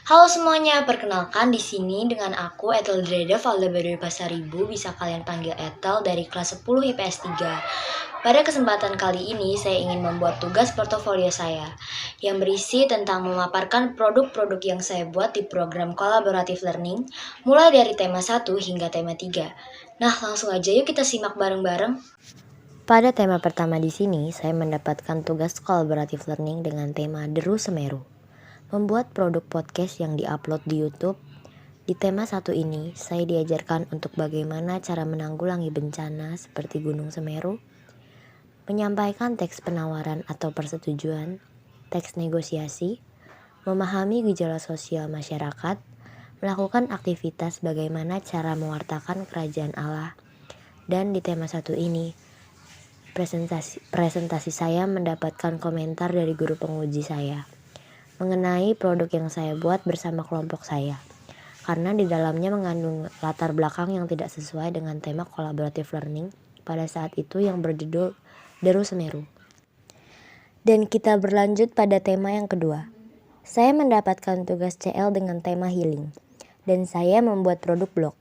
Halo semuanya, perkenalkan di sini dengan aku Ethel Dreda Valdebadoy Pasaribu, bisa kalian panggil Ethel dari kelas 10 IPS 3. Pada kesempatan kali ini saya ingin membuat tugas portofolio saya yang berisi tentang memaparkan produk-produk yang saya buat di program Collaborative Learning mulai dari tema 1 hingga tema 3. Nah, langsung aja yuk kita simak bareng-bareng. Pada tema pertama di sini, saya mendapatkan tugas Collaborative Learning dengan tema Deru Semeru. Membuat produk podcast yang diupload di YouTube. Di tema satu ini, saya diajarkan untuk bagaimana cara menanggulangi bencana seperti Gunung Semeru, menyampaikan teks penawaran atau persetujuan, teks negosiasi, memahami gejala sosial masyarakat, melakukan aktivitas bagaimana cara mewartakan kerajaan Allah. Dan di tema satu ini, presentasi saya mendapatkan komentar dari guru penguji saya mengenai produk yang saya buat bersama kelompok saya, karena di dalamnya mengandung latar belakang yang tidak sesuai dengan tema collaborative learning pada saat itu yang berjudul Deru Semeru. Dan kita berlanjut pada tema yang kedua. Saya mendapatkan tugas CL dengan tema healing, dan saya membuat produk blog.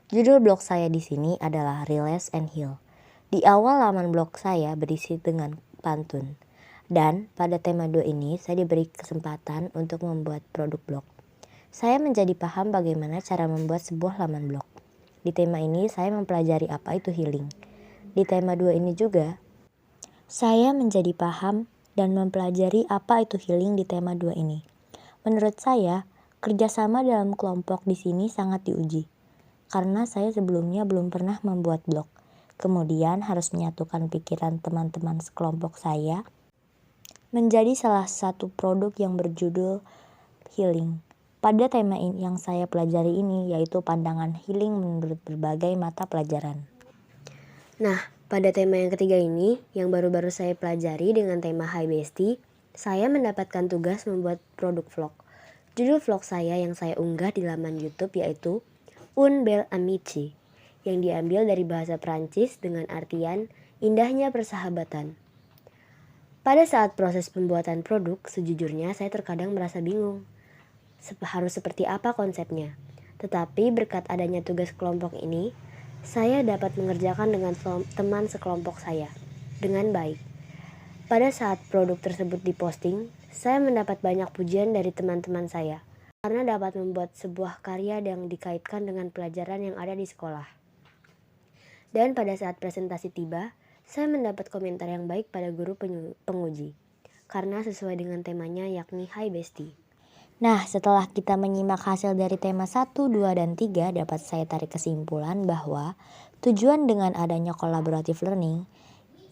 Judul blog saya di sini adalah Relax and Heal. Di awal laman blog saya berisi dengan pantun. Dan pada tema 2 ini saya diberi kesempatan untuk membuat produk blog. Saya menjadi paham bagaimana cara membuat sebuah laman blog. Di tema ini saya mempelajari apa itu healing. Di tema 2 ini juga saya menjadi paham dan mempelajari apa itu healing di tema 2 ini. Menurut saya, kerjasama dalam kelompok di sini sangat diuji. Karena saya sebelumnya belum pernah membuat blog. Kemudian harus menyatukan pikiran teman-teman sekelompok saya menjadi salah satu produk yang berjudul healing. Pada tema yang saya pelajari ini yaitu pandangan healing menurut berbagai mata pelajaran. Nah, pada tema yang ketiga ini yang baru-baru saya pelajari dengan tema Hi Bestie, saya mendapatkan tugas membuat produk vlog. Judul vlog saya yang saya unggah di laman YouTube yaitu Un Bel Amici, yang diambil dari bahasa Prancis dengan artian indahnya persahabatan. Pada saat proses pembuatan produk, sejujurnya saya terkadang merasa bingung. Harus seperti apa konsepnya. Tetapi berkat adanya tugas kelompok ini, saya dapat mengerjakan dengan teman sekelompok saya dengan baik. Pada saat produk tersebut diposting, saya mendapat banyak pujian dari teman-teman saya karena dapat membuat sebuah karya yang dikaitkan dengan pelajaran yang ada di sekolah. Dan pada saat presentasi tiba, saya mendapat komentar yang baik pada guru penguji karena sesuai dengan temanya yakni Hi Bestie. Nah, setelah kita menyimak hasil dari tema 1, 2, dan 3, dapat saya tarik kesimpulan bahwa tujuan dengan adanya collaborative learning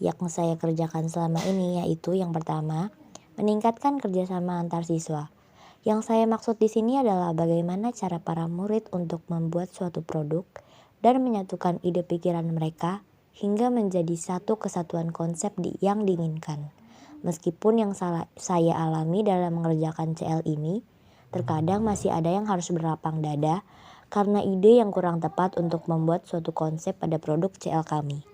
yang saya kerjakan selama ini yaitu yang pertama, meningkatkan kerjasama antar siswa. Yang saya maksud di sini adalah bagaimana cara para murid untuk membuat suatu produk dan menyatukan ide pikiran mereka hingga menjadi satu kesatuan konsep yang diinginkan. Meskipun yang saya alami dalam mengerjakan CL ini, terkadang masih ada yang harus berlapang dada karena ide yang kurang tepat untuk membuat suatu konsep pada produk CL kami.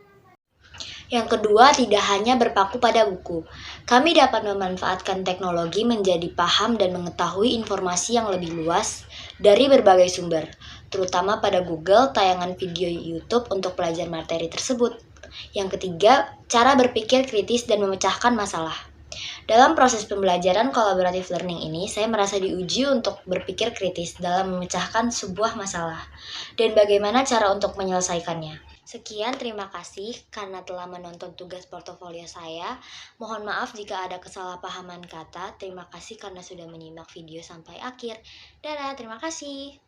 Yang kedua, tidak hanya berpaku pada buku. Kami dapat memanfaatkan teknologi menjadi paham dan mengetahui informasi yang lebih luas dari berbagai sumber, terutama pada Google, tayangan video YouTube untuk belajar materi tersebut. Yang ketiga, cara berpikir kritis dan memecahkan masalah. Dalam proses pembelajaran collaborative learning ini, saya merasa diuji untuk berpikir kritis dalam memecahkan sebuah masalah dan bagaimana cara untuk menyelesaikannya. Sekian, terima kasih karena telah menonton tugas portofolio saya. Mohon maaf jika ada kesalahpahaman kata. Terima kasih karena sudah menyimak video sampai akhir. Dadah, terima kasih.